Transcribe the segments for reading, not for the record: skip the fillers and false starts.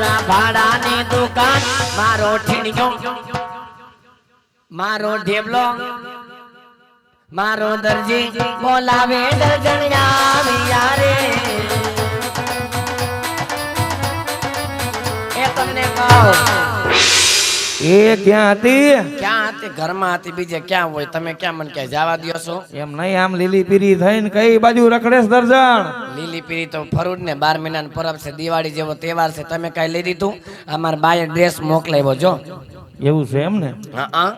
મારા ભાડાની દુકાન મારો ઠીણિયો મારો ઢેબલો મારો દરજી બોલાવે દર્જણિયા વિયારે એ તમને કહું એ ક્યાં હતી? ક્યાં હતી? ઘરમાં હતી. બીજે ક્યાં હોય? તમે ક્યાં મને ક્યાં જવા દો છો? એમ નહીં, આમ લીલી પીરી થઈને કઈ બાજુ રખડેસ દર્જણ? લીલી પીરી તો ફરું જ ને. 12 મહિનાનો પરબ છે, દિવાળી જેવો તહેવાર છે. તમે કઈ લઈ દીધું? અમાર બાએ ડ્રેસ મોકલાવ્યો જો. એવું છે એમ ને? હા,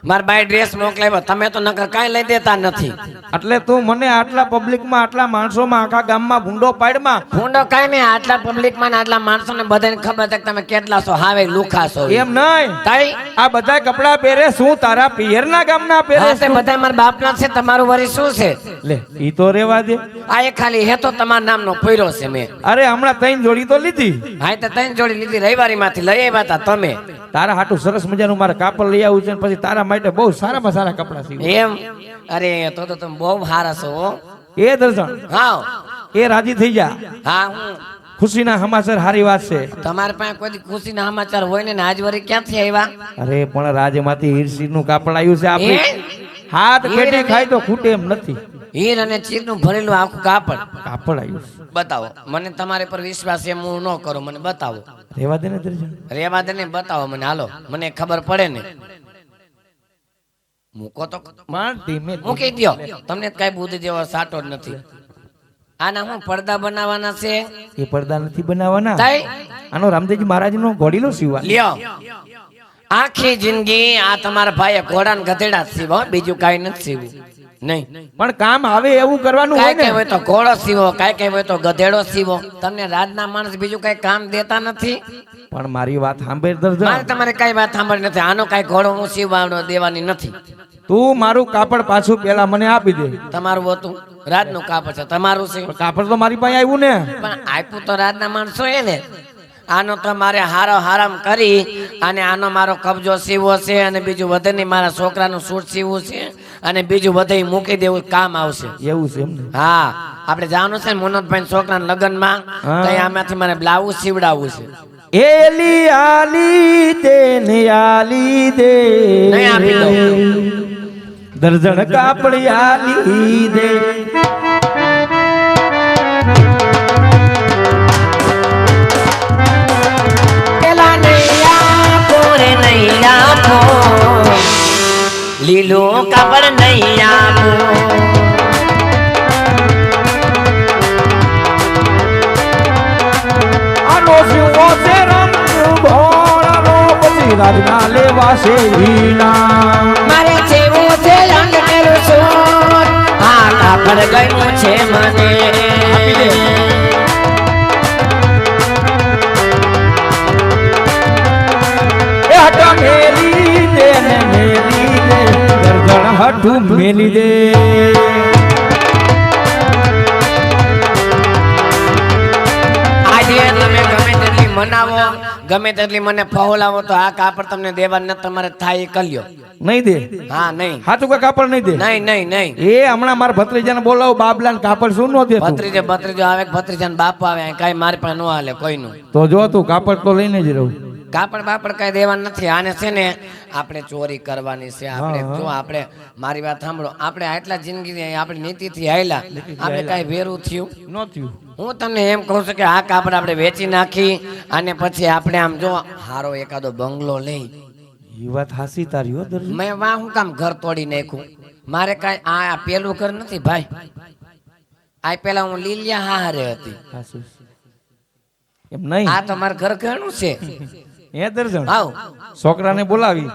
માર બાય ડ્રેસ મોકલાવ્યો. તમે તો નકર કાઈ લઈ દેતા નથી. એટલે તું મને આટલા પબ્લિક માં, આટલા માણસો માં, આખા ગામમાં ભૂંડો પાડમાં? ભૂંડો કાઈ નહીં. આટલા પબ્લિક માં આટલા માણસો ને બધાને ખબર છે કે તમે કેટલા છો, હાવે લુખા છો. એમ નહીં, તાઈ આ બધા કપડા પહેરે શું તારા પિયરના ગામના પહેરે છે? બધા મારા બાપના છે. તમારું વરી શું છે? લે ઈ તો રેવા દે. આ એ ખાલી હે તો તમારા નામનો પહેર્યો છે મેં. અરે હમણાં 3 જોડી તો લીધી. હા તો 3 જોડી લીધી. રવિવારી માંથી લઈ આવ્યા હતા તમે. તારા હાટું સરસ મજાનું મારે કાપડ લઈ આવું છે, પછી તારા માટે બહુ સારામાં સારા કપડા સીવું. એમ? અરે તો તમે બહુ સારા છો હો. એ દર્શન, હા એ રાજી થઈ જા. હા, હું ખુશીના સમાચાર હારી વાત છે. તમારી પાસે કોઈ ખુશીના સમાચાર હોય ને આજ વરી ક્યાંથી આવ્યા? અરે પણ રાજ્યમાંથી હીરસીર નું કાપડ આવ્યું છે. આપણે હાથ પેટી ખાય તો ખૂટે એમ નથી. હીર અને ચીર નું ભરેલું આખું કાપડ આવ્યું છે. બતાવો મને. તમારે પર વિશ્વાસ એમ હું ન કરું. મને બતાવો. રેવા દે ને દર્શન, રેવા દે ને, બતાવો મને. હાલો, મને ખબર પડે ને. મૂકો તો મૂકી દો. તમને કઈ બુદ્ધિ જેવો સાટો જ નથી. આના હું પડદા બનાવવાના છે? એ પડદા નથી બનાવવાના. તાઈ આનો રામદેવજી મહારાજ નો ઘોડીલો સીવા લ્યો. આખી જિંદગી આ તમારા ભાઈએ ઘોડાને ગધેડા સીવો, બીજું કઈ નથી સીવું. નહીં પણ કામ આવે એવું કરવાનું હોય કઈ ને. હોય તો ઘોડો સીવો, કઈ હોય તો ગધેડો સીવો. તમને રાજના માણસ બીજું કઈ કામ દેતા નથી. પણ મારી વાત સાંભળ દર્શન, મારે તમારે કઈ વાત સાંભળી નથી. આનો કઈ ઘોડો હું સીવવાનો દેવાની નથી. તું મારું કાપડ પાછું પેલા મને આપી દે. તમારું હતું રાજનું કાપડ છે, તમારું છે. કાપડ તો મારી પાસે આવ્યું ને. પણ આપ્યું તો રાજના માણસો એ ને. આનો તો મારે હારો હારામ કરી અને આનો મારો કબજો સીવો છે, અને બીજું વધે નહીં મારા છોકરાનું સૂટ સીવવું છે, અને બીજું બધે મૂકી દેવું કામ આવશે. એવું છે એમ ને? હા, આપણે જવાનું છે ને મનોજભાઈ છોકરાના લગ્નમાં. તો આમાંથી મને બ્લાઉઝ સીવડાવવું છે. એલી આલી દે ને આલી દે, નહીં આપી દઉં. દર્જણ કાપડ આલી દે. લીલું કાપડ નહીં આપો. આનો શિવો છે રંગ ભોળાનો, પછી રાજના લેવા છે વીણા. મારે જેવું છે રંગ કરું છું, આ કાપડ ગયું છે મને. આપી દે. એ હટા મેલી દે ને મેલી દે, દર્જણ હઠું મેલી દે. આજે તમે ગમે તેટલી મનાવો, ગમે તેટલી મને ફહોલાવો, તો આ કાપડ તમને દેવા ન તમારે થાય એ કર્યો નહીં દે. હા નહીં, હાચું કે કાપડ નહીં દે? નહીં નહીં નહીં. એ હમણાં મારા ભત્રીજાને બોલાવો, બાબલા ને કાપડ શું નો દે? ભત્રીજો ભત્રીજો આવે, ભત્રીજા ને બાપ આવે, કઈ મારી પાસે ન હાલે કોઈનું. તો જો તું કાપડ તો લઈને જ રહું. કાપડ બાપડ કઈ દેવાનું નથી. આને છે ને આપણે ચોરી કરવાની છે. આપણે જો આપણે મારી વાત સાંભળો, આપણે આટલા જિંદગી આપણી નીતિથી હાલ્યા, આપણે કઈ વેરું થયું નો થયું. હું તમને એમ કહું છું કે આ કાપડ આપણે વેચી નાખી અને પછી આપણે આમ જો હારો એકાદો બંગલો લઈ. એ વાત હાસી તારી હો દર્શન. મેં વાહ હું કામ ઘર તોડી નાખ્યું? મારે કઈ આ પેલું ઘર નથી ભાઈ. આ પેલા હું લીલિયા હારે હતી. હાસું એમ નહીં, આ તો મારું ઘર ઘણું છે. એ દર્શન આવ છોકરાને બોલાવી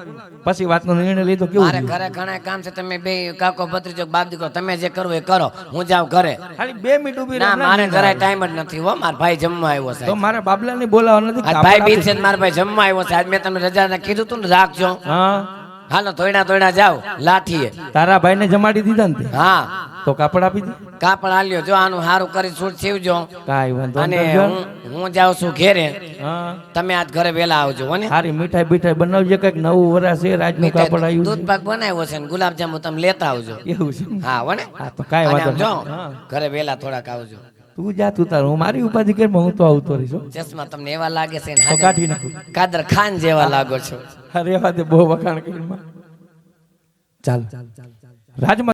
પછી વાતનો નિર્ણય લીધો. કેવું મારે ઘરે ઘણા કામ છે. તમે બે કાકો ભત્રીજો બાપ દીકરો તમે જે કરવું એ કરો, હું જાઉં ઘરે. ખાલી 2 મિનિટ ઉભી ના રહે. મારે ઘરે ટાઈમ જ નથી હો. મારા ભાઈ જમવા આવ્યો છે. તો મારે બાબલાને બોલાવવા નથી. આજ ભાઈ બીજ છે, મારા ભાઈ જમવા આવ્યો છે. આજ મેં તમને રજા કીધું તું ને રાખજો. હા હાલો ધોઈડા જાવ લાઠીએ. તારા ભાઈને જમાડી દીધા ને તે? હા તો કાપડ આપી દે. કાપડ આલ્યો જો, આનું હારું કરી સૂટ સીવજો. કાઈ વાંધો અને નહીં. હું જાઉં છું ઘેરે. હા તમે આજ ઘરે વેલા આવજો હો ને. સારી મીઠાઈ બીઠાઈ બનાવજે, કઈક નવું વરસ છે, રાજનું કાપડ આવ્યું દૂધ પાક બનાવ્યો છે ને ગુલાબજાંબુ તમે લેતા આવજો. છે. એવું છે? હા હો ને. હા તો કાઈ અને વાંધો આમ જો નહીં. હા. ઘરે વેલા થોડાક આવજો. તું જા તું તાર હું મારી ઉપાધિ કરી હું તો આવતો રહીશ હો. ચશ્મા તમને એવા લાગે છે ને તો કાઢી નાખું કાદર ખાન જેવા લાગો છો. અરે વાત બહુ વખાણ કરી ચાલ રાજમાં